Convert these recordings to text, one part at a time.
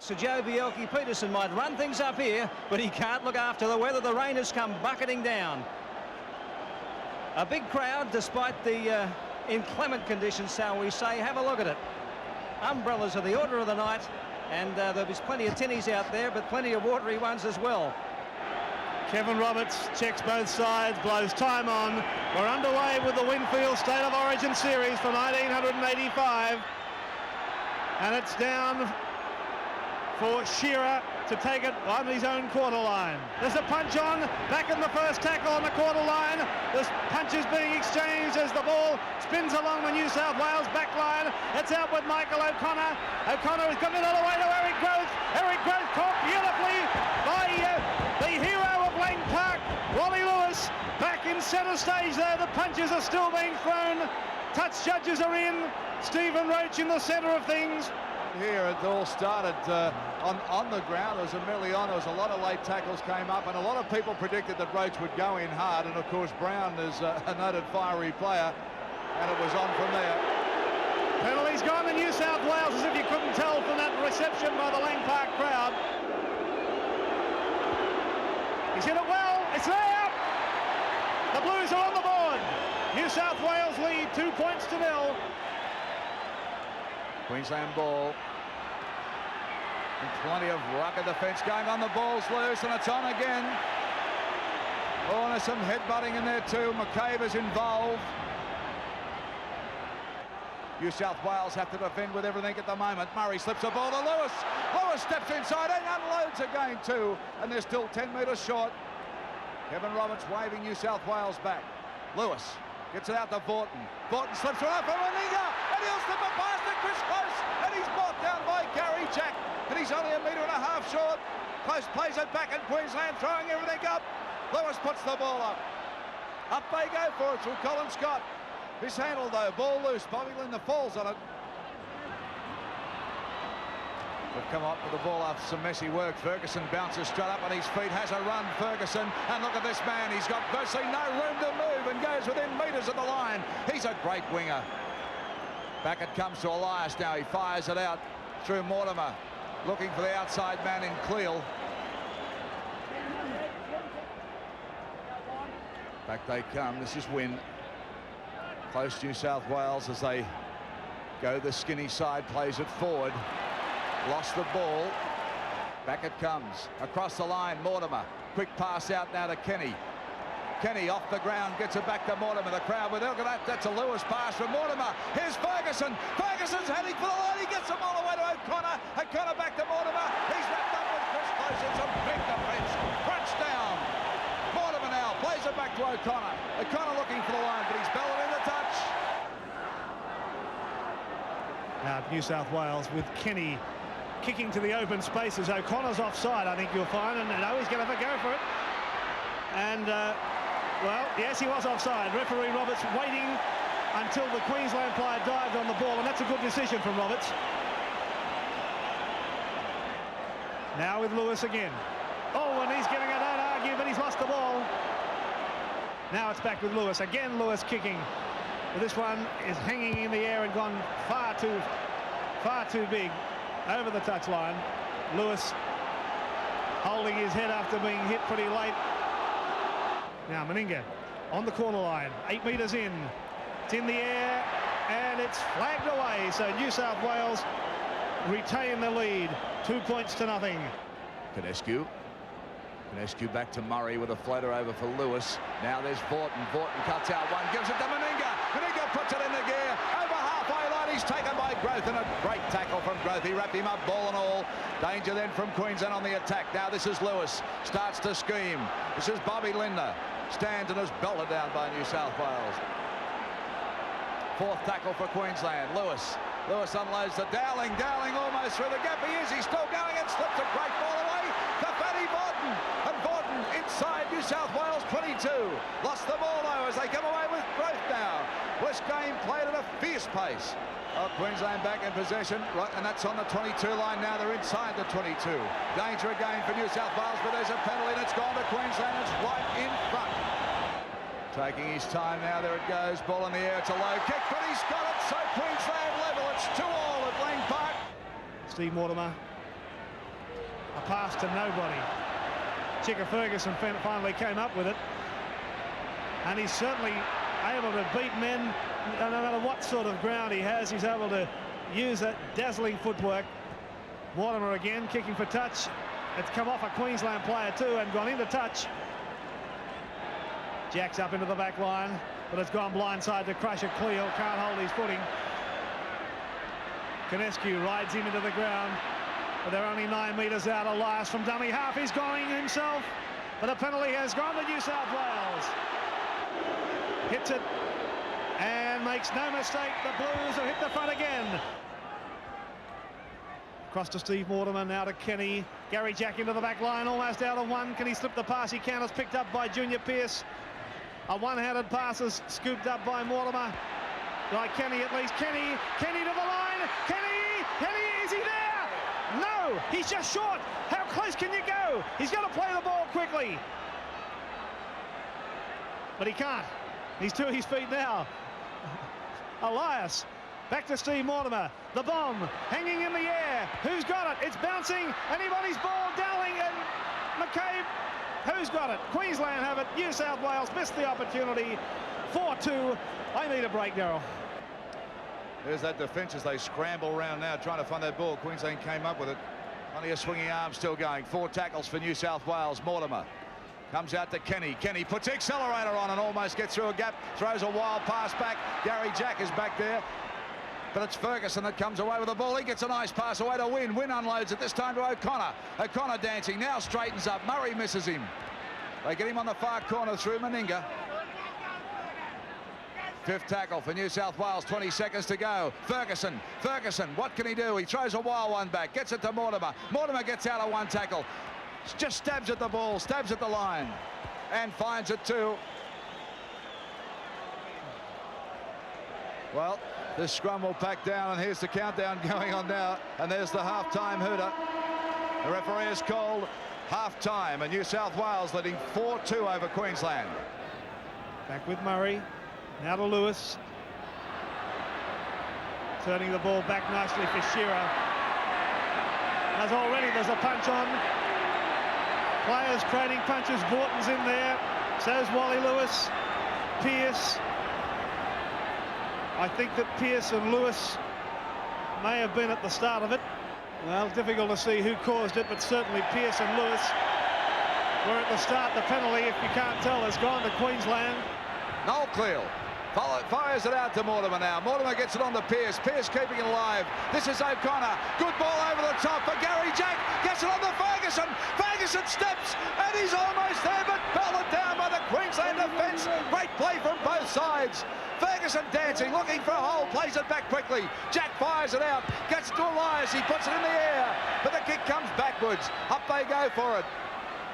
So Joe Bjelke-Petersen might run things up here, but he can't look after the weather. The rain has come bucketing down. A big crowd despite the inclement conditions, shall we say. Have a look at it. Umbrellas are the order of the night, and there'll be plenty of tinnies out there, but plenty of watery ones as well. Kevin Roberts checks both sides, blows time on. We're underway with the Winfield State of Origin Series for 1985. And it's down for Shearer to take it on his own quarter line. There's a punch on, back in the first tackle on the quarter line. This punch is being exchanged as the ball spins along the New South Wales back line. It's out with Michael O'Connor. O'Connor has got it all the way to Eric Growth. Eric Growth caught beautifully by the hero of Lang Park, Wally Lewis. Back in centre stage there, the punches are still being thrown. Touch judges are in. Stephen Roach in the centre of things. Here it all started on the ground. There was a melee on. There was a lot of late tackles came up, and a lot of people predicted that Roach would go in hard. And of course, Brown is a noted fiery player, and it was on from there. Penalty's gone to New South Wales, as if you couldn't tell from that reception by the Lang Park crowd. He's hit it well. It's there. The Blues are on the board. New South Wales lead 2 points to 0. Queensland ball. And plenty of rugged defence going on. The ball's loose and it's on again. Oh, and there's some headbutting in there too. McCabe is involved. New South Wales have to defend with everything at the moment. Murray slips the ball to Lewis. Lewis steps inside and unloads again too. And they're still 10 metres short. Kevin Roberts waving New South Wales back. Lewis gets it out to Vaughton. Vaughton slips it up for Meninga, and he'll slip it past to Chris Close, and he's blocked down by Gary Jack, and he's only 1.5 metres short. Close plays it back in Queensland, throwing everything up. Lewis puts the ball up. Up they go for it through Colin Scott. Mishandled though, ball loose. Bobby Linda falls on it. They've come up with the ball after some messy work. Ferguson bounces straight up on his feet, has a run, Ferguson, and look at this man. He's got virtually no room to move and goes within metres of the line. He's a great winger. Back it comes to Elias now. He fires it out through Mortimer, looking for the outside man in Cleal. Back they come. This is Wynn. Close New South Wales as they go the skinny side, plays it forward. Lost the ball. Back it comes. Across the line, Mortimer. Quick pass out now to Kenny. Kenny off the ground, gets it back to Mortimer. The crowd with look at that. That's a Lewis pass from Mortimer. Here's Ferguson. Ferguson's heading for the line. He gets them all the way to O'Connor. O'Connor back to Mortimer. He's wrapped up with Chris Close. It's a big defence. Crunch down. Mortimer now plays it back to O'Connor. O'Connor looking for the line, but he's belted in the touch. Now New South Wales with Kenny kicking to the open spaces. O'Connor's offside, I think you'll find, and no, he's going to have a go for it. And, well, yes, he was offside. Referee Roberts waiting until the Queensland player dived on the ball, and that's a good decision from Roberts. Now with Lewis again. Oh, and he's giving it, don't argue, but he's lost the ball. Now it's back with Lewis. Again, Lewis kicking. But this one is hanging in the air and gone far too big. Over the touchline. Lewis holding his head after being hit pretty late. Now Meninga on the corner line, 8 metres in. It's in the air and it's flagged away. So New South Wales retain the lead, 2 points to nothing. Condensed back to Murray with a floater over for Lewis. Now there's Vaughton. Vaughton cuts out one, gives it to Meninga. Meninga puts it in the gear. Over halfway line, he's taken by Growth, and a great tackle from Growth. He wrapped him up, ball and all. Danger then from Queensland on the attack. Now this is Lewis. Starts to scheme. This is Bobby Linder. Stands and is belted down by New South Wales. Fourth tackle for Queensland. Lewis unloads the Dowling. Dowling almost through the gap. He's still going and slips a great ball away to Fatty Vaughton. And Vaughton inside New South Wales 22. Lost the ball though as they come away with Growth now. This game played at a fierce pace. Queensland back in possession, right, and that's on the 22 line now. They're inside the 22. Danger again for New South Wales, but there's a penalty and it's gone to Queensland. It's right in front. Taking his time now, there it goes. Ball in the air, it's a low kick, but he's got it. So Queensland level, it's 2-2 at Lang Park. Steve Mortimer A pass to nobody. Chicker Ferguson finally came up with it. And he's certainly able to beat men no matter what sort of ground he has. He's able to use that dazzling footwork. Mortimer again kicking for touch. It's come off a Queensland player too and gone into touch. Jack's up into the back line, but it's gone blindside to Crusher. Cleo can't hold his footing. Condensed rides him into the ground, but they're only 9 metres out. Elias from dummy half, he's going himself, but a penalty has gone to New South Wales. Hits it and makes no mistake, the Blues have hit the front again. Across to Steve Mortimer, now to Kenny. Gary Jack into the back line, almost out of one. Can he slip the pass? He can. It's picked up by Junior Pearce. A one-handed pass is scooped up by Mortimer. By Kenny at least. Kenny to the line. Kenny, is he there? No, he's just short. How close can you go? He's got to play the ball quickly. But he can't. He's to his feet now. Elias. Back to Steve Mortimer. The bomb hanging in the air. Who's got it? It's bouncing. Anybody's ball. Dowling and McCabe. Who's got it? Queensland have it. New South Wales missed the opportunity. 4-2. They need a break, Darryl. There's that defence as they scramble around now trying to find that ball. Queensland came up with it. Only a swinging arm still going. 4 tackles for New South Wales. Mortimer comes out to Kenny. Kenny puts the accelerator on and almost gets through a gap. Throws a wild pass back. Gary Jack is back there. But it's Ferguson that comes away with the ball. He gets a nice pass away to Wynn. Wynn unloads it this time to O'Connor. O'Connor dancing, now straightens up. Murray misses him. They get him on the far corner through Meninga. 5th tackle for New South Wales, 20 seconds to go. Ferguson, what can he do? He throws a wild one back, gets it to Mortimer. Mortimer gets out of 1 tackle. Just stabs at the ball, stabs at the line, and finds it too. Well, this scrum will pack down, and here's the countdown going on now, and there's the half-time hooter. The referee has called half-time, and New South Wales leading 4-2 over Queensland. Back with Murray, now to Lewis. Turning the ball back nicely for Shearer. As already there's a punch on. Players trading punches, Vorton's in there, so's Wally Lewis, Pearce. I think that Pearce and Lewis may have been at the start of it. Well, difficult to see who caused it, but certainly Pearce and Lewis were at the start. The penalty, if you can't tell, has gone to Queensland. Noel Cleal fires it out to Mortimer now. Mortimer gets it on to Pearce. Pearce keeping it alive. This is O'Connor. Good ball over the top for Gary Jack. Gets it on to Ferguson. Ferguson steps, and he's almost there, but belted down by the Queensland defence. Great play from both sides. Ferguson dancing, looking for a hole, plays it back quickly. Jack fires it out, gets it to Elias, he puts it in the air, but the kick comes backwards. Up they go for it.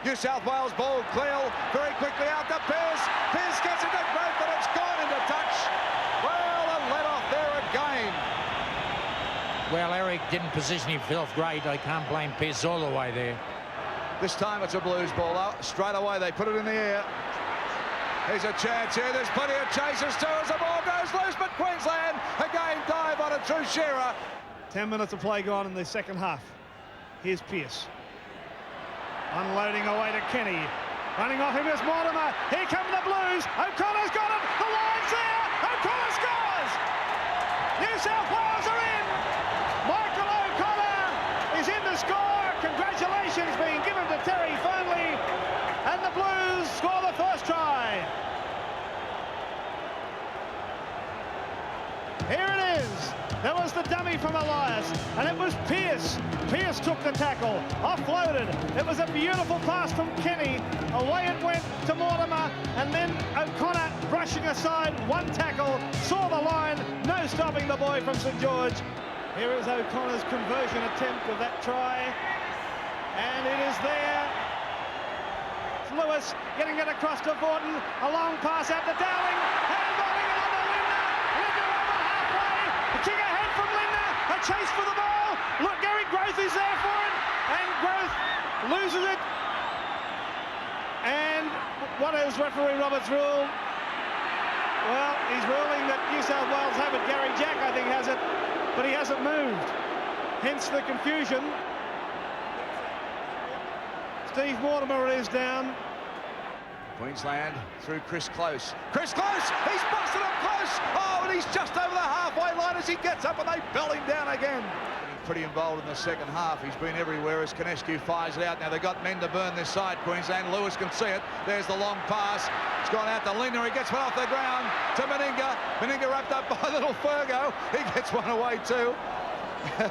New South Wales ball, Cleal very quickly out to Pearce. Pearce gets it to Growth, and it's gone into touch. Well, a let off there again. Well, Eric didn't position himself great. I can't blame Pearce all the way there. This time it's a Blues ball. Straight away they put it in the air. There's a chance here. There's plenty of chasers too as the ball goes loose, but Queensland again dive on it through Shearer. 10 minutes of play gone in the second half. Here's Pearce. Unloading away to Kenny. Running off him is Mortimer. Here come the Blues. O'Connor's got it. The line's there. O'Connor scores. New South Wales are in. Michael O'Connor is in to score. Congratulations being given to Terry Fearnley. And the Blues score the first try. Here it is. There was the dummy from Elias, and it was Pearce. Pearce took the tackle, offloaded. It was a beautiful pass from Kenny. Away it went to Mortimer, and then O'Connor brushing aside 1 tackle, saw the line, no stopping the boy from St George. Here is O'Connor's conversion attempt of that try, and it is there. It's Lewis getting it across to Vorton, a long pass out to Dowling, handballing it on to Lindner. Lindner over halfway, a kick ahead from Lindner, a chase for the ball. Look, Gary Growth is there for it, and Growth loses it. And what is referee Roberts' rule? Well, he's ruling that New South Wales have it. Gary Jack, I think, has it, but he hasn't moved. Hence the confusion. Steve Mortimer is down. Queensland through Chris Close. Chris Close! He's busted him close! Oh, and he's just over the halfway line as he gets up and they belt him down again. Pretty involved in the second half. He's been everywhere as Condensed fires it out. Now they've got men to burn this side, Queensland. Lewis can see it. There's the long pass. It's gone out to Lindner. He gets one off the ground to Meninga. Meninga wrapped up by little Fergo. He gets one away too.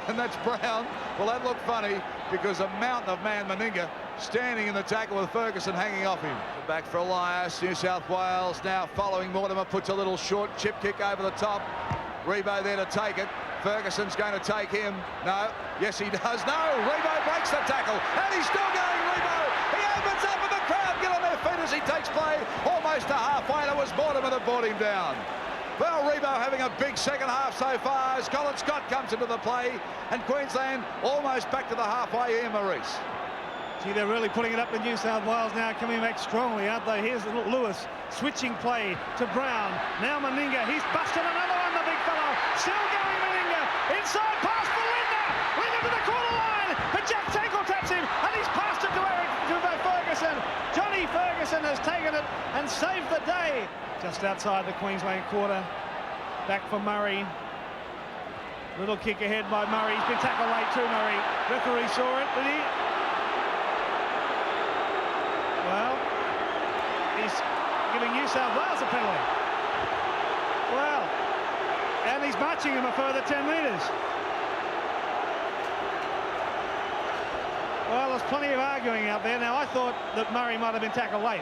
And that's Brown. Well, that looked funny because a mountain of man, Meninga, standing in the tackle with Ferguson hanging off him. Back for Elias. New South Wales now following Mortimer. Puts a little short chip kick over the top. Rebo there to take it. Ferguson's going to take him. No. Yes, he does. No. Rebo breaks the tackle. And he's still going, Rebo. He opens up and the crowd get on their feet as he takes play. Almost to halfway. It was Mortimer that brought him down. Well, Rebo having a big second half so far as Colin Scott comes into the play. And Queensland almost back to the halfway here, Maurice. Gee, they're really putting it up in New South Wales now, coming back strongly, aren't they? Here's Lewis, switching play to Brown. Now Meninga, he's busted another one, the big fellow. Still going Meninga. Inside pass for Lindner. Lindner to the corner line. But Jack Tankle taps him, and he's passed it to Ferguson. Johnny Ferguson has taken it and saved the day. Just outside the Queensland quarter. Back for Murray. Little kick ahead by Murray. He's been tackled late too, Murray. Referee saw it, did he? Well, he's giving New South Wales a penalty. Well, and he's marching him a further 10 metres. Well, there's plenty of arguing out there. Now, I thought that Murray might have been tackled late.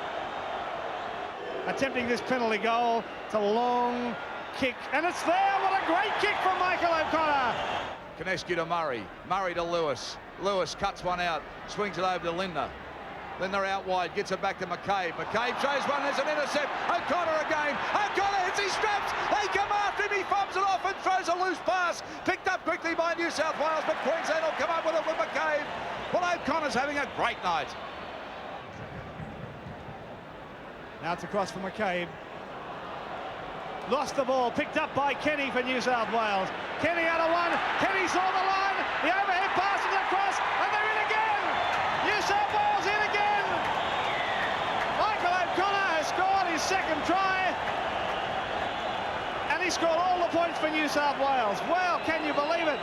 Attempting this penalty goal. It's a long kick, and it's there. What a great kick from Michael O'Connor. Condensed to Murray. Murray to Lewis. Lewis cuts one out. Swings it over to Lindner. Lindner out wide, gets it back to McCabe. McCabe throws one, there's an intercept. O'Connor again. O'Connor hits his straps. They come after him. He fumbles it off and throws a loose pass. Picked up quickly by New South Wales, but Queensland will come up with it with McCabe. Well, O'Connor's having a great night. Now it's across for McCabe. Lost the ball, picked up by Kenny for New South Wales. Kenny out of one. Kenny saw the line. The overhead pass is across, and they're in again. New South Wales in again. Michael O'Connor has scored his second try, and he scored all the points for New South Wales. Well, can you believe it?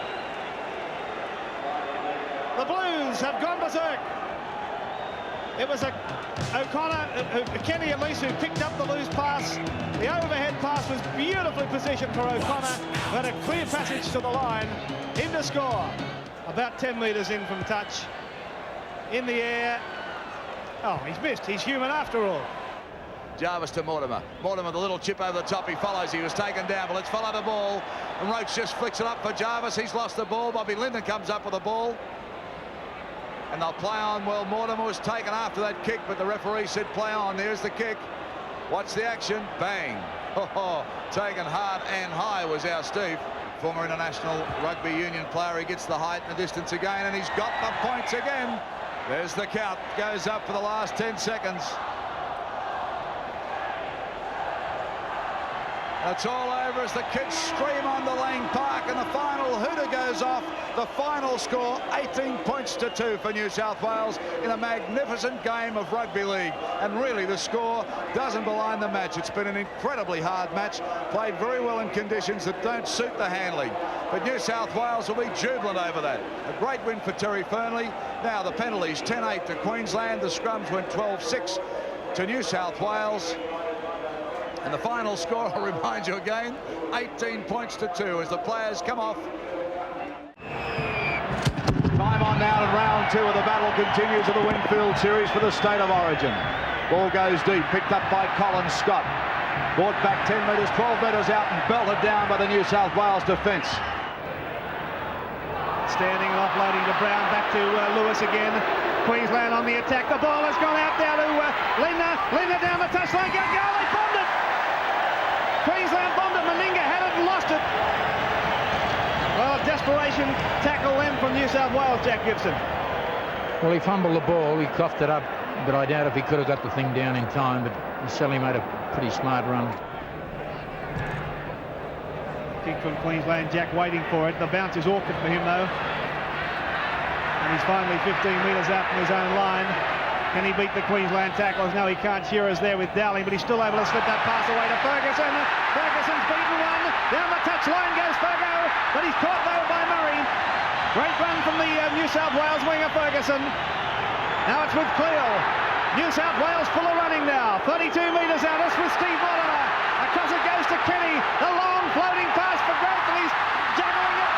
The Blues have gone berserk. It was O'Connor, Kenny at least, who picked up the loose pass. The overhead pass was beautifully positioned for O'Connor, who had a clear passage to the line, in to score. About 10 metres in from touch, in the air. Oh, he's missed. He's human after all. Jarvis to Mortimer. Mortimer, the little chip over the top. He follows. He was taken down, but let's follow the ball. And Roach just flicks it up for Jarvis. He's lost the ball. Bobby Linden comes up with the ball. And they'll play on. Well, Mortimer was taken after that kick, but the referee said play on. There's the kick. Watch the action. Bang. Oh, taken hard and high was our Steve. Former international rugby union player. He gets the height and the distance again, and he's got the points again. There's the count. Goes up for the last 10 seconds. It's all over as the kids scream on the Lang Park, and the final hooter goes off. The final score, 18 points to 2 for New South Wales in a magnificent game of rugby league. And really, the score doesn't belie the match. It's been an incredibly hard match, played very well in conditions that don't suit the handling. But New South Wales will be jubilant over that. A great win for Terry Fernley. Now the penalties, 10-8 to Queensland. The scrums went 12-6 to New South Wales. And the final score, I'll remind you again, 18 points to 2 as the players come off. Time on now, and round 2 of the battle continues of the Winfield Series for the State of Origin. Ball goes deep, picked up by Colin Scott. Brought back 10 metres, 12 metres out and belted down by the New South Wales defence. Standing and offloading to Brown, back to Lewis again. Queensland on the attack. The ball has gone out down to Lindner. Lindner down the touchline. Go, they bombed it. Queensland bombed it. Meninga had it and lost it. Well, a desperation tackle then from New South Wales, Jack Gibson. Well, he fumbled the ball. He coughed it up, but I doubt if he could have got the thing down in time. But Sally made a pretty smart run. Kick from Queensland. Jack waiting for it. The bounce is awkward for him, though. And he's finally 15 metres out from his own line. Can he beat the Queensland tacklers? No, he can't. Shearer's there with Dowling, but he's still able to slip that pass away to Ferguson. Ferguson's beaten one. Down the touchline goes Fergo, but he's caught though by Murray. Great run from the New South Wales winger Ferguson. Now it's with Cleo. New South Wales full of running now. 32 metres out. It's with Steve Mortimer. Across it goes to Kenny. The long floating pass for Grant, and he's juggling it.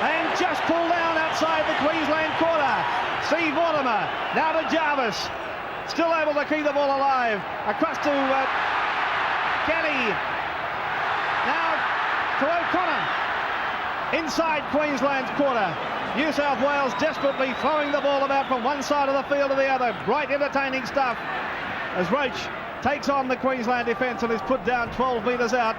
And just pulled down outside the Queensland quarter. Steve Mortimer now to Jarvis. Still able to keep the ball alive. Across to Kenny. Now to O'Connor. Inside Queensland's quarter. New South Wales desperately throwing the ball about from one side of the field to the other. Bright, entertaining stuff as Roach takes on the Queensland defence and is put down 12 metres out.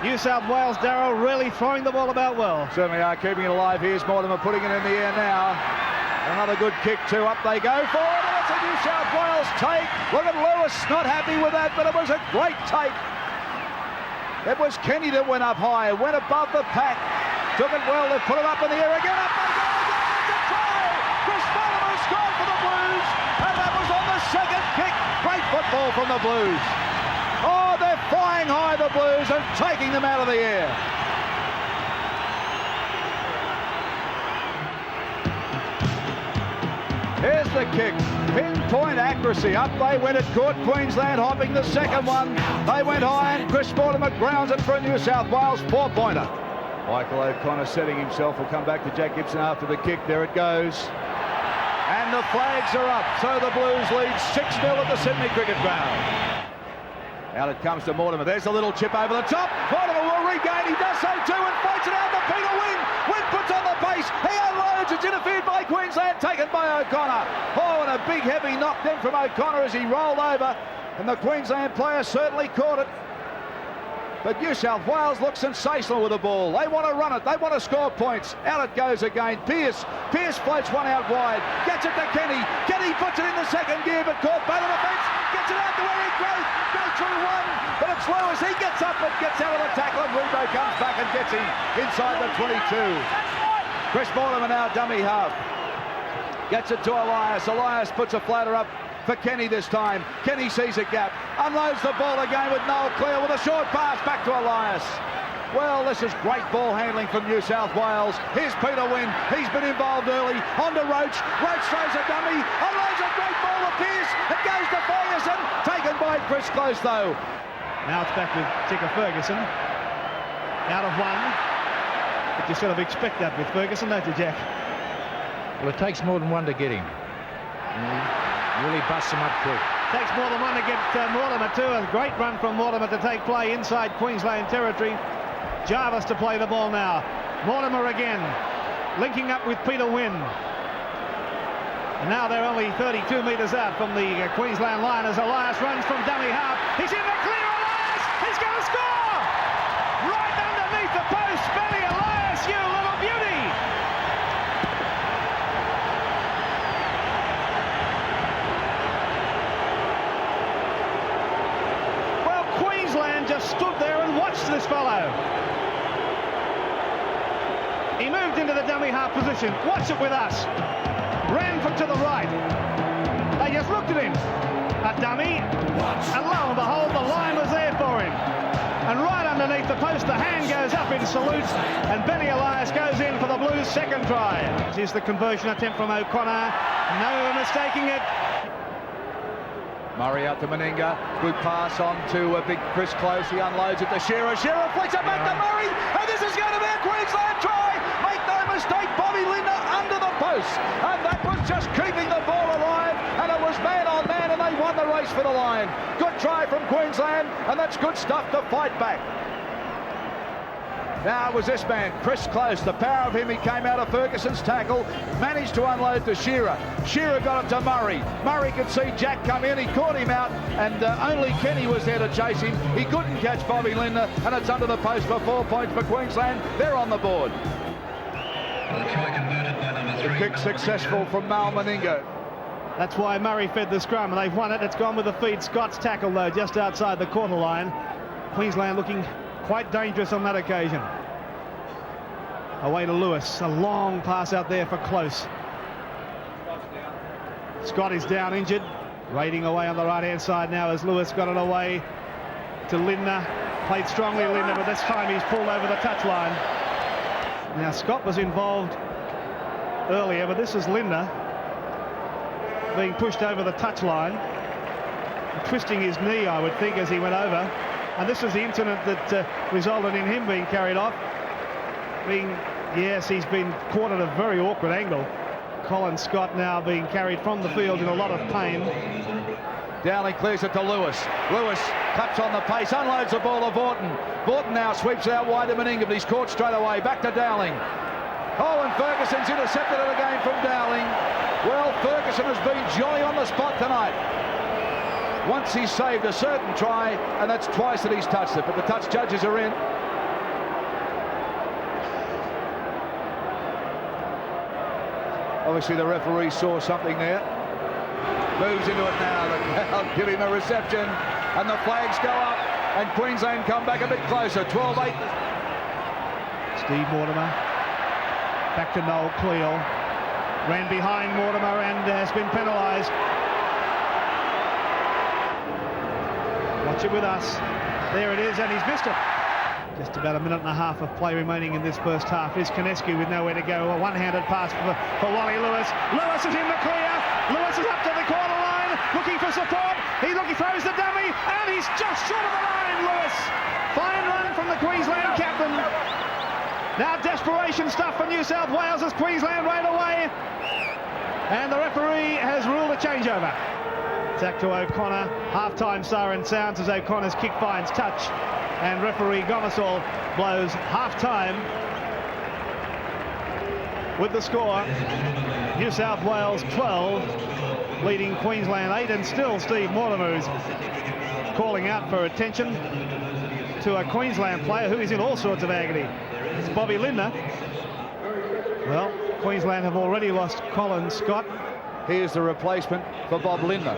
New South Wales, Darryl, really throwing the ball about well. Certainly are keeping it alive. Here's Mortimer putting it in the air now. Another good kick too. Up they go forward, and it's a New South Wales take. Look at Lewis, not happy with that, but it was a great take. It was Kenny that went up high, went above the pack. Took it well, they put it up in the air again. Up they go again, it's a try! Chris Mortimer scored for the Blues, and that was on the second kick. Great football from the Blues. Oh, they're flying high, the Blues, and taking them out of the air. Here's the kick. Pinpoint accuracy. Up they went. It caught Queensland hopping the second one. They went high, and Chris Mortimer grounds it for a New South Wales four-pointer. Michael O'Connor setting himself. Will come back to Jack Gibson after the kick. There it goes. And the flags are up. So the Blues lead 6-0 at the Sydney Cricket Ground. Out it comes to Mortimer. There's a little chip over the top. Mortimer will regain. He does so too and fights it out to Peter Wynn. Wynn puts on the pace. He unloads. It's interfered by Queensland. Taken by O'Connor. Oh, and a big heavy knock then from O'Connor as he rolled over. And the Queensland player certainly caught it. But New South Wales looks sensational with the ball. They want to run it. They want to score points. Out it goes again. Pearce floats one out wide. Gets it to Kenny. Kenny puts it in the second gear, but caught by the defence. Gets it out to Eric Grove. Goes through one, but it's Lewis. He gets up and gets out of the tackle, and Rebo comes back and gets him inside the 22. Chris Mortimer now dummy half. Gets it to Elias. Elias puts a floater up for Kenny this time. Kenny sees a gap, unloads the ball again with Noel Clear with a short pass back to Elias. Well, this is great ball handling from New South Wales. Here's Peter Wynn. He's been involved early. On to Roach. Roach throws a dummy. Unloads a great ball to Pearce. It goes to Ferguson. Taken by Chris Close, though. Now it's back with Ticker Ferguson. Out of one. But you sort of expect that with Ferguson, don't you, Jack? Well, it takes more than one to get him. Really busts him up quick. Takes more than one to get Mortimer too. A great run from Mortimer to take play inside Queensland territory. Jarvis to play the ball now. Mortimer again, linking up with Peter Wynn. And now they're only 32 metres out from the Queensland line as Elias runs from dummy half. He's in the clear, Elias! He's going to score! Right underneath the post, Benny Elias, you little beauty! Well, Queensland just stood there and watched this fellow. He moved into the dummy half position. Watch it with us. Ran from to the right. They just looked at him. A dummy. And lo and behold, the line was there for him. And right underneath the post, the hand goes up in salute. And Benny Elias goes in for the Blues' second try. Here's the conversion attempt from O'Connor. No mistaking it. Murray out to Meninga. Good pass on to big Chris Close. He unloads it to Shearer. Shearer flicks it back to Murray. And this is going to be a Queensland try. Make no mistake, Bobby Lindner under the post. And that was just keeping the ball alive. And it was man on man, and they won the race for the line. Good try from Queensland, and that's good stuff to fight back. Now it was this man, Chris Close. The power of him, he came out of Ferguson's tackle, managed to unload to Shearer. Shearer got it to Murray. Murray could see Jack come in, he caught him out, and only Kenny was there to chase him. He couldn't catch Bobby Lindner, and it's under the post for 4 points for Queensland. They're on the board. The kick successful from Mal Meninga. That's why Murray fed the scrum, and they've won it. It's gone with the feet. Scott's tackle, though, just outside the quarter line. Queensland looking quite dangerous on that occasion. Away to Lewis. A long pass out there for Close. Scott is down injured. Raiding away on the right-hand side now as Lewis got it away to Lindner. Played strongly, Lindner, but this time he's pulled over the touchline. Now, Scott was involved earlier, but this is Lindner being pushed over the touchline, twisting his knee, I would think, as he went over. And this is the incident that resulted in him being carried off. Yes, he's been caught at a very awkward angle. Colin Scott now being carried from the field in a lot of pain. Dowling clears it to Lewis. Lewis claps on the pace, unloads the ball to Vaughton. Vaughton now sweeps it out wide to Meninga, but he's caught straight away. Back to Dowling. Oh, and Ferguson's intercepted it again from Dowling. Well, Ferguson has been jolly on the spot tonight. Once he's saved a certain try, and that's twice that he's touched it, but the touch judges are in. Obviously the referee saw something there. Moves into it now. The crowd give him a reception, and the flags go up, and Queensland come back a bit closer. 12-8. Steve Mortimer. Back to Noel Cleal. Ran behind Mortimer and has been penalised. Watch it with us. There it is, and he's missed it. Just about a minute and a half of play remaining in this first half. Is Konescu with nowhere to go. A one-handed pass for Wally Lewis. Lewis is in the clear. Lewis is up to the corner line, looking for support. He throws the dummy, and he's just short of the line, Lewis. Fine run from the Queensland captain. Now desperation stuff for New South Wales as Queensland right away. And the referee has ruled a changeover. Back to O'Connor. Half-time siren sounds as O'Connor's kick finds touch. And referee Gomersall blows half-time with the score. New South Wales 12, leading Queensland 8, and still Steve Mortimer is calling out for attention to a Queensland player who is in all sorts of agony. It's Bobby Lindner. Well, Queensland have already lost Colin Scott. Here's the replacement for Bob Lindner.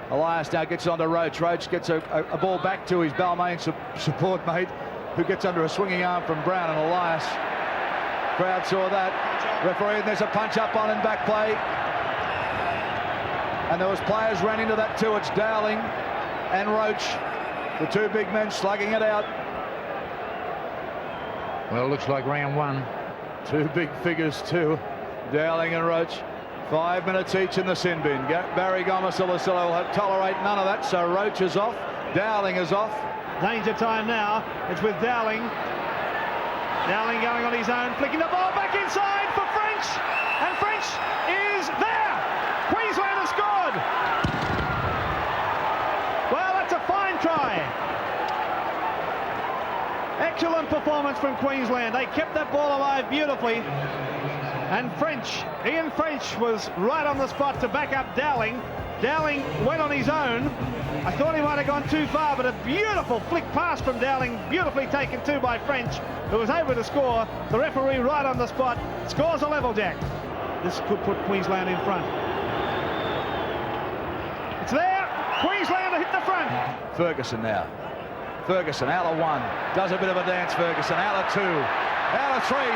Elias now gets onto Roach. Roach gets a ball back to his Balmain support mate, who gets under a swinging arm from Brown, and Elias. Crowd saw that. Referee, and there's a punch up on and back play. And there was players ran into that too. It's Dowling and Roach, the two big men slugging it out. Well, it looks like round one. Two big figures too, Dowling and Roach. 5 minutes each in the sin bin. Barry Gomersall will tolerate none of that, so Roach is off, Dowling is off. Danger time now. It's with Dowling. Dowling going on his own, flicking the ball back inside for French, and French is there. Queensland has scored. Well, that's a fine try. Excellent performance from Queensland. They kept that ball alive beautifully. And Ian French was right on the spot to back up Dowling. Dowling went on his own. I thought he might have gone too far, but a beautiful flick pass from Dowling, beautifully taken too by French, who was able to score. The referee right on the spot scores a level jack. This could put Queensland in front. It's there. Queensland hit the front. Ferguson now. Ferguson out of one. Does a bit of a dance, Ferguson. Out of two. Out of three.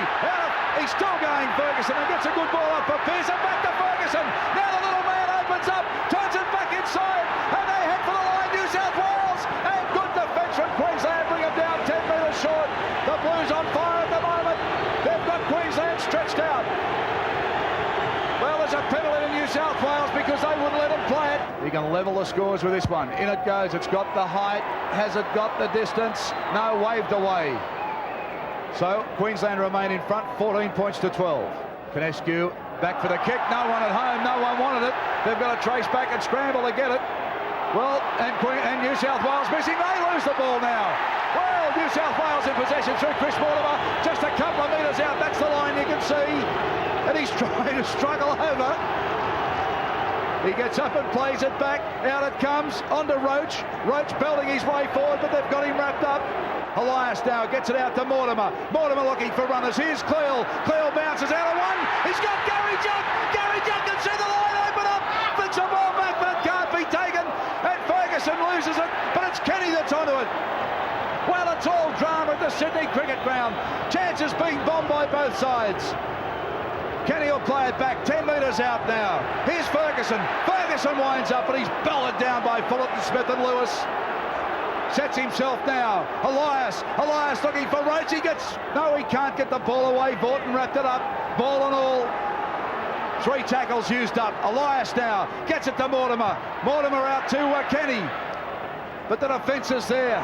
He's still going, Ferguson, and gets a good ball up for Pearson. Back to Ferguson. Now the little man opens up, turns it back inside, and they head for the line, New South Wales. And good defence from Queensland, bring them down 10 metres short. The Blues on fire at the moment. They've got Queensland stretched out. Well, there's a penalty to New South Wales because they wouldn't let him play it. He can level the scores with this one. In it goes. It's got the height. Has it got the distance? No, waved away. So Queensland remain in front, 14 points to 12. Konescu back for the kick. No one at home. No one wanted it. They've got to trace back and scramble to get it. Well, and New South Wales missing. They lose the ball now. Well, New South Wales in possession through Chris Mortimer. Just a couple of metres out. That's the line you can see. And he's trying to struggle over. He gets up and plays it back. Out it comes onto Roach. Roach belting his way forward, but they've got him wrapped up. Elias now gets it out to Mortimer. Mortimer looking for runners. Here's Cleal. Cleal bounces out of one. He's got Gary Judd. Gary Judd can see the line open up. Flicks the ball back, but can't be taken. And Ferguson loses it, but it's Kenny that's onto it. Well, it's all drama at the Sydney Cricket Ground. Chances being bombed by both sides. Kenny will play it back 10 metres out now. Here's Ferguson. Ferguson winds up, but he's belted down by Fullerton, Smith and Lewis. Sets himself now. Elias looking for Roach. He can't get the ball away. Vaughton wrapped it up. Ball and all. 3 tackles used up. Elias now gets it to Mortimer. Mortimer out to Kenny. But the defence is there.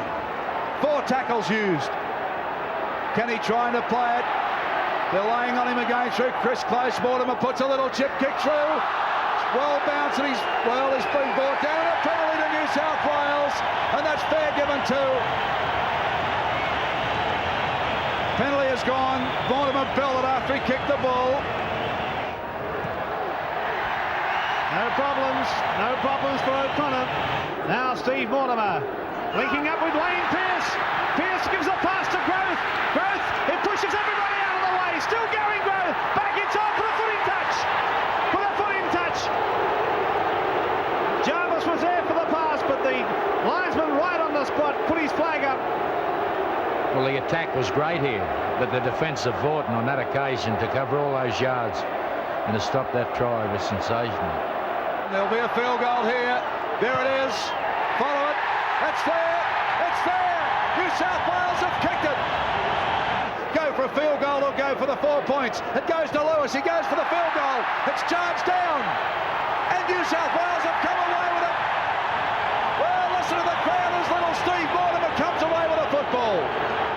4 tackles used. Kenny trying to play it. They're laying on him again through Chris Close. Mortimer puts a little chip kick through. Well bounced and he's been brought down. And a penalty to New South Wales. And that's fair given too. Penalty has gone. Mortimer belted after he kicked the ball. No problems for O'Connor. Now Steve Mortimer linking up with Wayne Pearce. Pearce gives a pass to Growth. Growth, it pushes everybody out of the way. Still going Growth. Back in time for the foot in touch. Jarvis was there for the pass, but the linesman right on the spot put his flag up. Well, the attack was great here, but the defence of Vaughton on that occasion to cover all those yards and to stop that try was sensational. There'll be a field goal here. There it is. Follow it. It's there. It's there. New South Wales have kicked it. Go for a field goal or go for the 4 points. It goes to Lewis. He goes for the field goal. It's charged down. And New South Wales have come away with it. Well, listen to the crowd as little Steve Mortimer comes away with a football.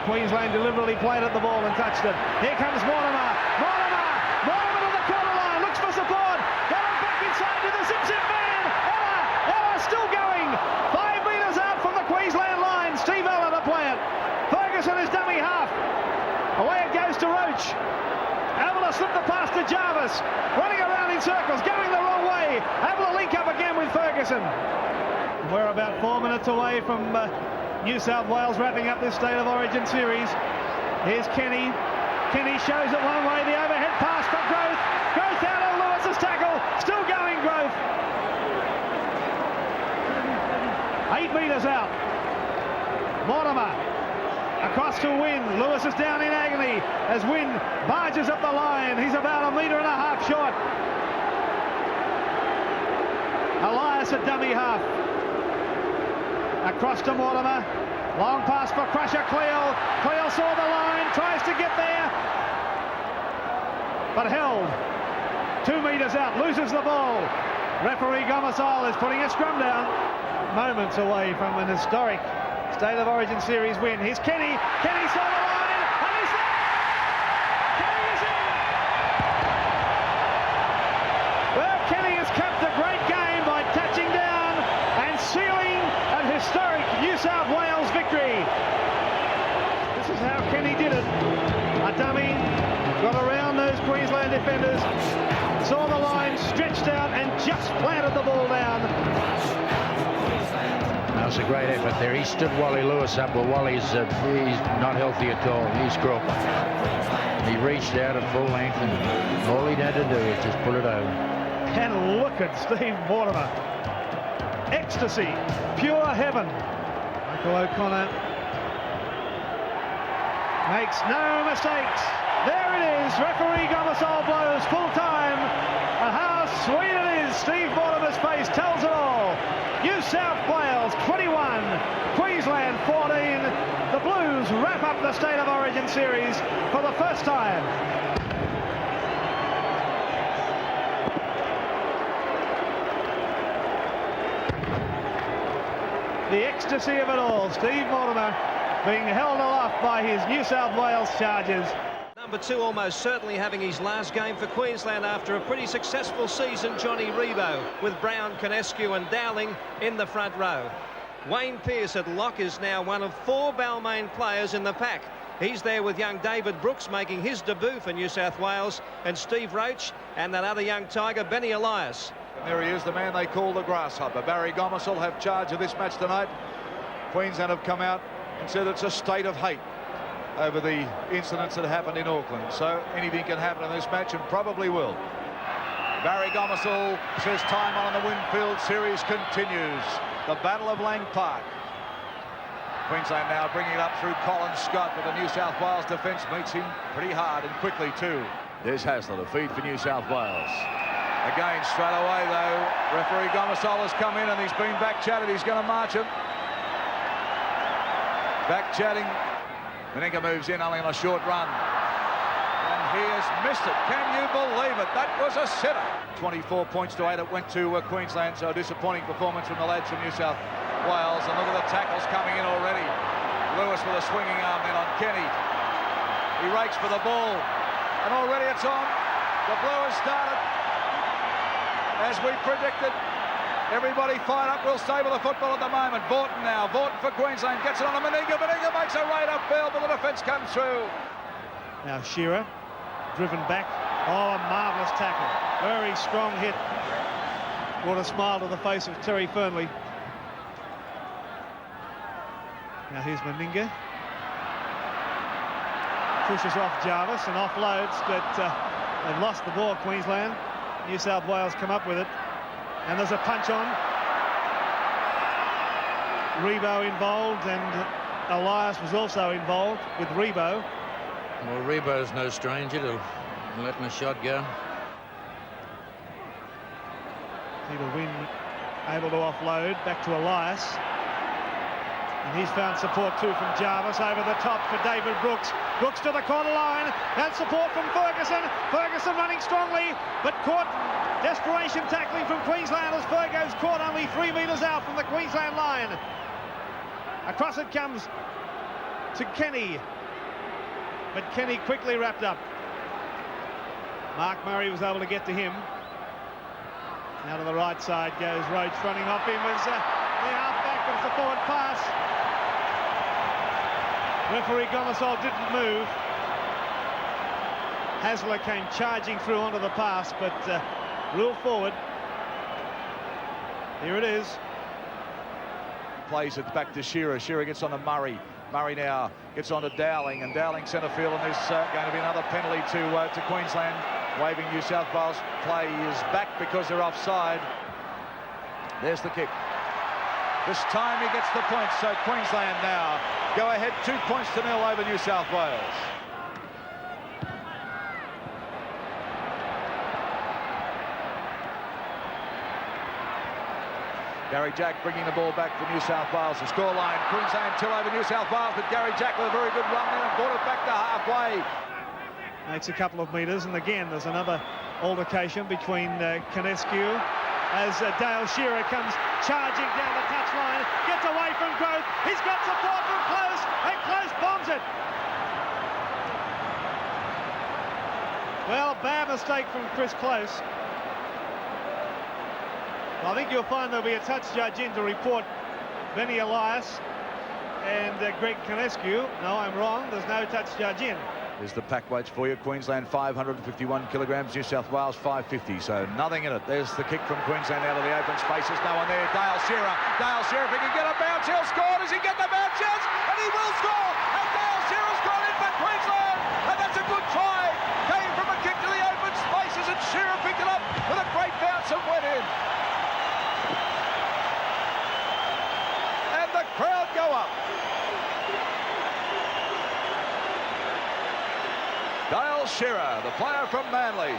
Queensland deliberately played at the ball and touched it. Here comes Mortimer. Mortimer to the corner line. Looks for support. Going back inside to the zip man. Ella still going. 5 metres out from the Queensland line. Steve Ella to play it. Ferguson is dummy half. Away it goes to Roach. Able to slip the pass to Jarvis. Running around in circles, going the wrong way. Able to link up again with Ferguson. We're about 4 minutes away from New South Wales wrapping up this State of Origin series. Here's Kenny. Kenny shows it one way. The overhead pass for Growth. Growth out of Lewis's tackle. Still going Growth. 8 metres out. Mortimer. Across to Wynn. Lewis is down in agony as Wynn barges up the line. He's about 1.5 metres short. Elias at dummy half. Across to Mortimer. Long pass for Crusher Cleal. Cleal saw the line, tries to get there, but held. 2 metres out, loses the ball. Referee Gomersal is putting a scrum down. Moments away from an historic State of Origin series win. Here's Kenny. Kenny saw the line, and he's there. Kenny is in. Well, Kenny has capped a great game by touching down and sealing an historic New South Wales victory. This is how Kenny did it. A dummy, got around those Queensland defenders, saw the line stretched out and just planted the ball down. That was a great effort there. He stood Wally Lewis up. Well, Wally's he's not healthy at all. He's crook. He reached out at full length, and all he'd had to do was just pull it over. And look at Steve Mortimer. Ecstasy, pure heaven. Michael O'Connor makes no mistakes. There it is. Referee Gomersal blows full time. And how sweet it is. Steve Mortimer's face tells it all. New South Wales 21, Queensland 14. The Blues wrap up the State of Origin series for the first time. The ecstasy of it all. Steve Mortimer being held aloft by his New South Wales Chargers. Number 2 almost certainly having his last game for Queensland after a pretty successful season, Johnny Rebo, with Brown, Conescu and Dowling in the front row. Wayne Pearce at lock is now one of 4 Balmain players in the pack. He's there with young David Brooks making his debut for New South Wales, and Steve Roach and that other young Tiger, Benny Elias. And there he is, the man they call the Grasshopper. Barry Gomersal have charge of this match tonight. Queensland have come out and said it's a state of hate over the incidents that happened in Auckland. So anything can happen in this match, and probably will. Barry Gomersal says time on the Winfield series continues. The Battle of Lang Park. Queensland now bringing it up through Colin Scott, but the New South Wales defence meets him pretty hard and quickly too. There's Hasler, the feed for New South Wales. Again, straight away, though, referee Gomasol has come in and he's been back-chatted. He's going to march him. Back-chatting. Meninga moves in only on a short run. And he has missed it. Can you believe it? That was a sitter. 24 points to 8. It went to Queensland, so a disappointing performance from the lads from New South Wales. And look at the tackles coming in already. Lewis with a swinging arm then on Kenny. He rakes for the ball. And already it's on. The blue has started. As we predicted, everybody fired up. We'll stay with the football at the moment. Vaughton now. Vaughton for Queensland. Gets it on to Meninga. Meninga makes a raid upfield, but the defence comes through. Now Shearer, driven back. Oh, a marvellous tackle. Very strong hit. Brought a smile to the face of Terry Fernley. Now here's Meninga. Pushes off Jarvis and offloads, but they've lost the ball, Queensland. New South Wales come up with it. And there's a punch on. Rebo involved, and Elias was also involved with Rebo. Well, Rebo's no stranger to letting a shot go. Peter Wynn able to offload back to Elias. And he's found support too from Jarvis over the top for David Brooks. Brooks to the corner line. And support from Ferguson. Ferguson running strongly, but caught. Desperation tackling from Queensland as Fergo's caught only 3 metres out from the Queensland line. Across it comes to Kenny. But Kenny quickly wrapped up. Mark Murray was able to get to him. Now to the right side goes Roach, running off him as the half-back, but it's a forward pass. Referee Gomasol didn't move. Hasler came charging through onto the pass, but ruled forward. Here it is. Plays it back to Shearer. Shearer gets on to Murray. Murray now gets on to Dowling, and Dowling centre field, and there's going to be another penalty to Queensland. Waving New South Wales play is back because they're offside. There's the kick. This time he gets the point, so Queensland now go ahead 2 points to 0 over New South Wales. Gary Jack bringing the ball back for New South Wales. The scoreline, Queensland 2 over New South Wales, but Gary Jack with a very good run there and brought it back to halfway. Makes a couple of metres, and again there's another altercation between Condensed as Dale Shearer comes charging down the touchline, gets away from Growth. He's got support from Close, and Close bombs it. Well, bad mistake from Chris Close. I think you'll find there'll be a touch judge in to report Benny Elias and Greg Condensed. No, I'm wrong. There's no touch judge in. There's the pack weights for you. Queensland 551 kilograms, New South Wales 550, so nothing in it. There's the kick from Queensland out of the open spaces. No one there. Dale Shearer. Dale Shearer, if he can get a bounce, he'll score. Does he get the bounce? Yes, and he will score. And Dale Shearer's got in for Queensland, and that's a good try. Came from a kick to the open spaces, and Shearer picked it up with a great bounce and went in. And the crowd go up. Dale Shearer, the player from Manly.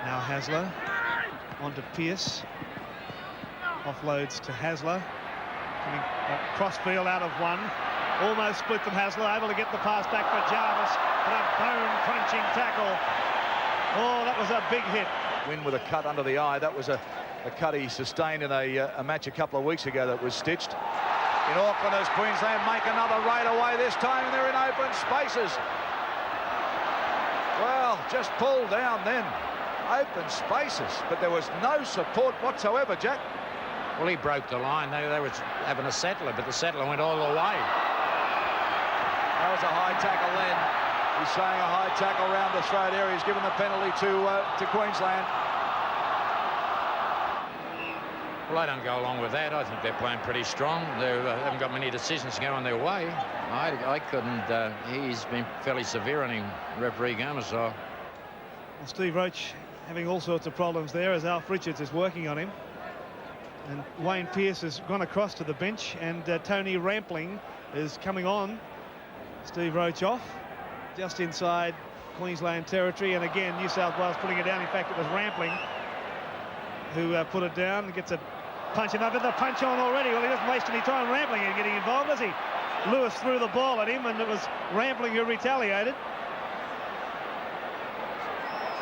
Now Hasler onto Pearce. Offloads to Hasler. Coming crossfield out of one. Almost split from Hasler. Able to get the pass back for Jarvis. But a bone-crunching tackle. Oh, that was a big hit. Win with a cut under the eye. That was a cut he sustained in a match a couple of weeks ago that was stitched. In Auckland as Queensland make another raid away this time, and they're in open spaces. Well, just pulled down then. Open spaces, but there was no support whatsoever, Jack. Well, he broke the line. They were having a settler, but the settler went all the way. That was a high tackle then. He's saying a high tackle around the throat area. He's given the penalty to Queensland. Well, I don't go along with that. I think they're playing pretty strong. They haven't got many decisions going their way. I couldn't. He's been fairly severe on him, referee Gomasol. Well, Steve Roach having all sorts of problems there as Alf Richards is working on him. And Wayne Pearce has gone across to the bench, and Tony Rampling is coming on. Steve Roach off, just inside Queensland territory, and again New South Wales putting it down. In fact, it was Rampling who put it down and gets a punch, and the punch on already. Well, he doesn't waste any time Rampling in getting involved, does he? Lewis threw the ball at him, and it was Rampling who retaliated.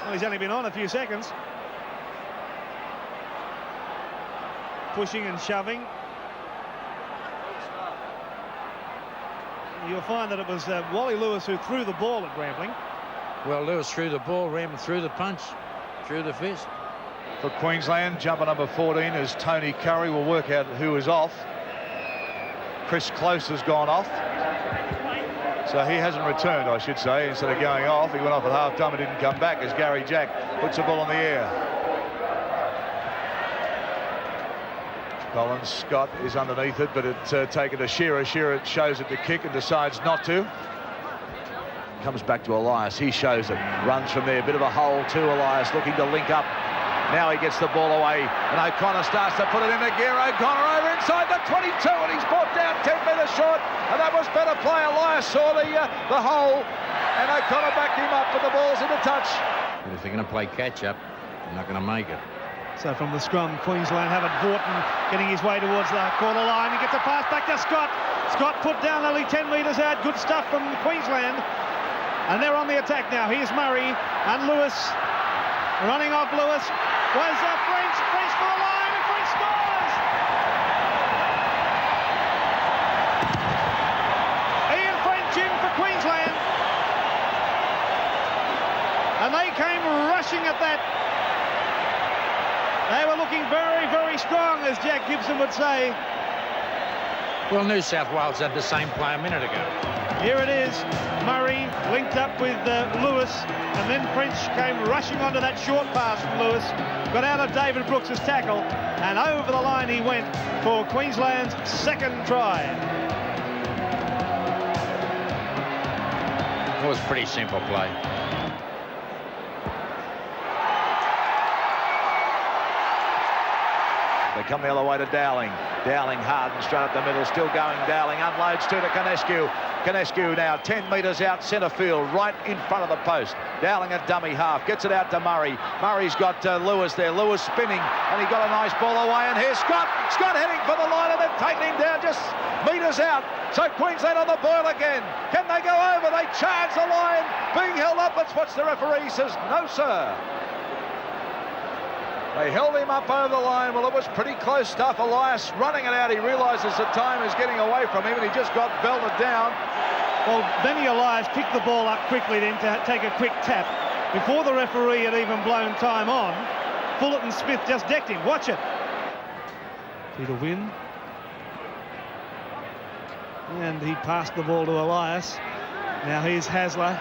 Well, he's only been on a few seconds. Pushing and shoving. You'll find that it was Wally Lewis who threw the ball at Rampling. Well, Lewis threw the ball, Rampling threw the punch, threw the fist. For Queensland, jumper number 14 is Tony Curry. We'll work out who is off. Chris Close has gone off. So he hasn't returned, I should say. Instead of going off, he went off at half-time and didn't come back as Gary Jack puts the ball in the air. Collins Scott is underneath it, but it's taken to Shearer. Shearer shows it to kick and decides not to. Comes back to Elias. He shows it. Runs from there. Bit of a hole to Elias, looking to link up. Now he gets the ball away, and O'Connor starts to put it into gear. O'Connor over inside the 22, and he's brought down 10 metres short, and that was better play. Elias saw the hole, and O'Connor backed him up, but the ball's into touch. But if they're going to play catch-up, they're not going to make it. So from the scrum, Queensland have it. Vorton getting his way towards the corner line. He gets a pass back to Scott. Scott put down only 10 metres out. Good stuff from Queensland. And they're on the attack now. Here's Murray and Lewis. Running off Lewis was French. French for the line, and French scores! Ian French in for Queensland. And they came rushing at that. They were looking very, very strong, as Jack Gibson would say. Well, New South Wales had the same play a minute ago. Here it is. Murray linked up with Lewis, and then French came rushing onto that short pass from Lewis. Got out of David Brooks' tackle, and over the line he went for Queensland's second try. It was a pretty simple play. They come the other way to Dowling. Dowling hard and straight up the middle, still going Dowling. Unloads to Condensed. Condensed now 10 metres out centre field, right in front of the post. Dowling at dummy half, gets it out to Murray. Murray's got Lewis there. Lewis spinning, and he got a nice ball away. And here's Scott. Scott heading for the line, and they've taken him down just metres out. So Queensland on the boil again. Can they go over? They charge the line. Being held up. Let's watch the referee. He says, no, sir. They held him up over the line. Well, it was pretty close stuff. Elias running it out. He realises the time is getting away from him, and he just got belted down. Well, Benny Elias picked the ball up quickly then to take a quick tap. Before the referee had even blown time on, Fullerton Smith just decked him. Watch it. Peter Wynn. And he passed the ball to Elias. Now here's Hasler.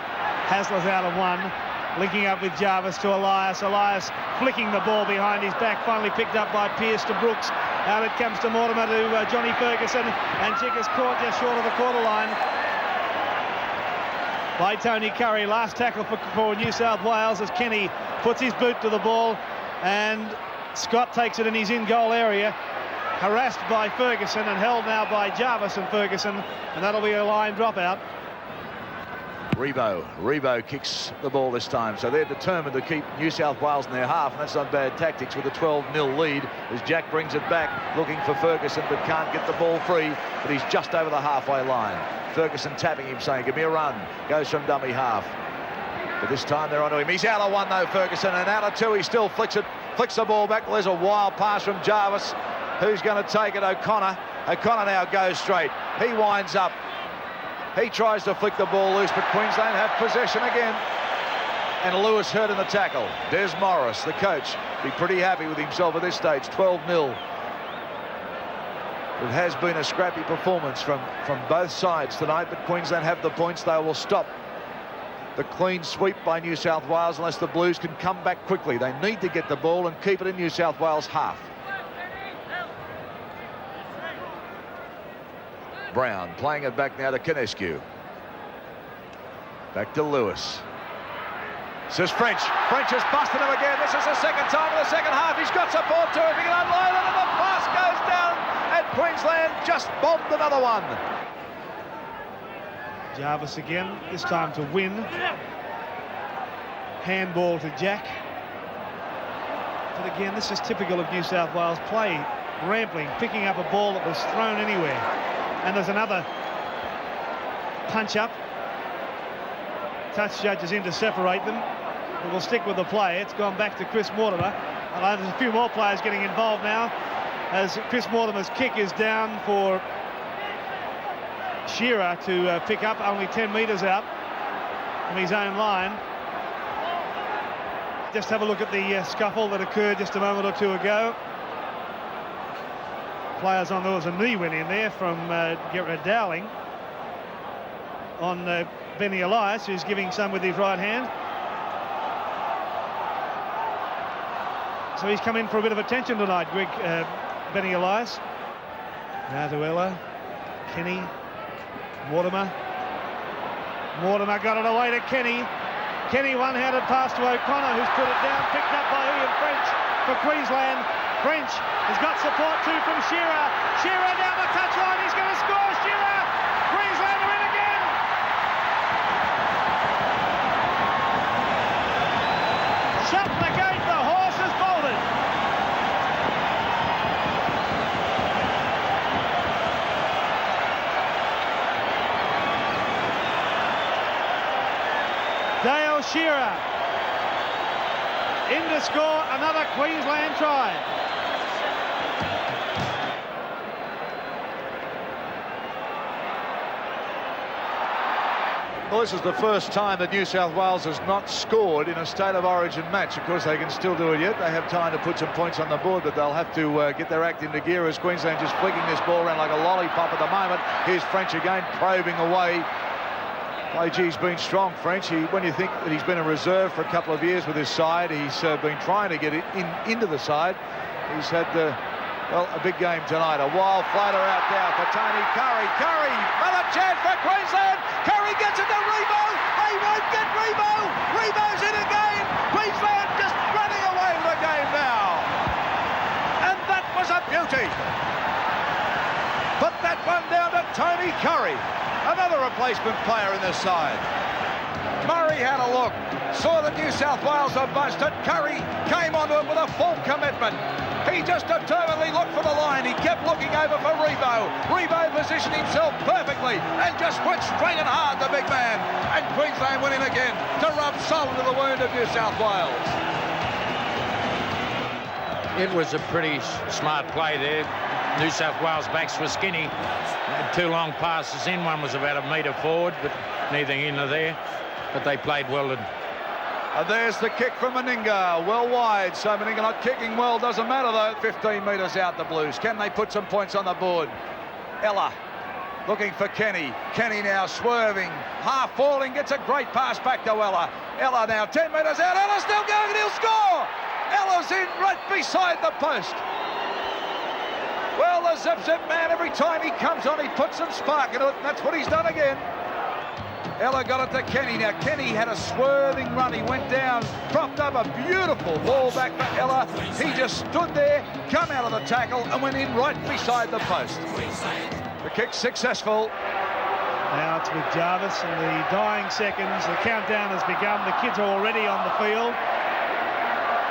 Hasler's out of one. Linking up with Jarvis to Elias. Elias flicking the ball behind his back. Finally picked up by Pearce to Brooks. Out it comes to Mortimer to Johnny Ferguson. And Chicka's caught just short of the quarter line by Tony Curry. Last tackle for New South Wales as Kenny puts his boot to the ball. And Scott takes it in his in-goal area. Harassed by Ferguson and held now by Jarvis and Ferguson. And that'll be a line dropout. Rebo kicks the ball this time, so they're determined to keep New South Wales in their half, and that's not bad tactics with a 12-0 lead as Jack brings it back, looking for Ferguson, but can't get the ball free, but he's just over the halfway line. Ferguson tapping him, saying, give me a run. Goes from dummy half. But this time they're onto him. He's out of one, though, Ferguson, and out of two. He still flicks the ball back. Well, there's a wild pass from Jarvis. Who's going to take it? O'Connor. O'Connor now goes straight. He winds up. He tries to flick the ball loose, but Queensland have possession again. And Lewis hurt in the tackle. Des Morris, the coach, be pretty happy with himself at this stage. 12-0. It has been a scrappy performance from both sides tonight, but Queensland have the points. They will stop the clean sweep by New South Wales unless the Blues can come back quickly. They need to get the ball and keep it in New South Wales half. Brown playing it back now to Condensed. Back to Lewis. Says French. French has busted him again. This is the second time in the second half. He's got support to it. He can unload it, and the pass goes down. And Queensland just bombed another one. Jarvis again, this time to win. Handball to Jack. But again, this is typical of New South Wales play. Rampling, picking up a ball that was thrown anywhere. And there's another punch up. Touch judges in to separate them. But we'll stick with the play. It's gone back to Chris Mortimer. And there's a few more players getting involved now, as Chris Mortimer's kick is down for Shearer to pick up, only 10 metres out from his own line. Just have a look at the scuffle that occurred just a moment or two ago. Players on, there was a knee went in there from Dowling on Benny Elias, who's giving some with his right hand. So he's come in for a bit of attention tonight, Benny Elias. Now to Ella, Kenny, Mortimer. Mortimer got it away to Kenny. Kenny one-handed pass to O'Connor, who's put it down, picked up by Ian French for Queensland. French has got support too from Shearer. Shearer down the touchline, he's going to score. Shearer! Queensland are in again! Shut the gate, the horse has bolted. Dale Shearer in to score another Queensland try. Well, this is the first time that New South Wales has not scored in a State of Origin match. Of course, they can still do it yet. They have time to put some points on the board, but they'll have to get their act into gear as Queensland just flicking this ball around like a lollipop at the moment. Here's French again, probing away. G's been strong, French. When you think that he's been a reserve for a couple of years with his side, he's been trying to get it into the side. He's had, well, a big game tonight. A wild floater out there for Tony Curry. Curry, another chance for Queensland. Curry gets it to Rebo. They won't get Rebo. Rebo's in again. Queensland just running away with the game now. And that was a beauty. Put that one down to Tony Curry. Another replacement player in this side. Murray had a look, saw that New South Wales are busted. Curry came onto it with a full commitment. He just determinedly looked for the line. He kept looking over for Rebo. Rebo positioned himself perfectly and just went straight and hard, the big man. And Queensland winning again to rub salt into the wound of New South Wales. It was a pretty smart play there. New South Wales backs were skinny. Had two long passes in. One was about a metre forward, but neither here nor there. But they played well. And there's the kick from Meninga, well wide. So Meninga not kicking well, doesn't matter though. 15 metres out the Blues. Can they put some points on the board? Ella looking for Kenny. Kenny now swerving, half falling, gets a great pass back to Ella. Ella now 10 metres out. Ella still going and he'll score. Ella's in right beside the post. Well, the zip-zip man, every time he comes on, he puts some spark into it, and that's what he's done again. Ella got it to Kenny. Now, Kenny had a swerving run. He went down, propped up a beautiful ball back for Ella. He just stood there, come out of the tackle, and went in right beside the post. The kick successful. Now it's with Jarvis in the dying seconds. The countdown has begun. The kids are already on the field.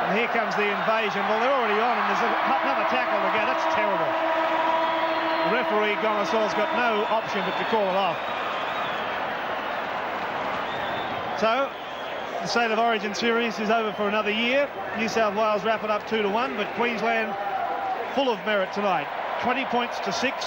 And here comes the invasion. Well, they're already on, and there's another tackle to go. That's terrible. The referee, Gomesol's got no option but to call it off. So, the State of Origin series is over for another year. New South Wales wrap it up 2-1, but Queensland full of merit tonight. 20 points to 6.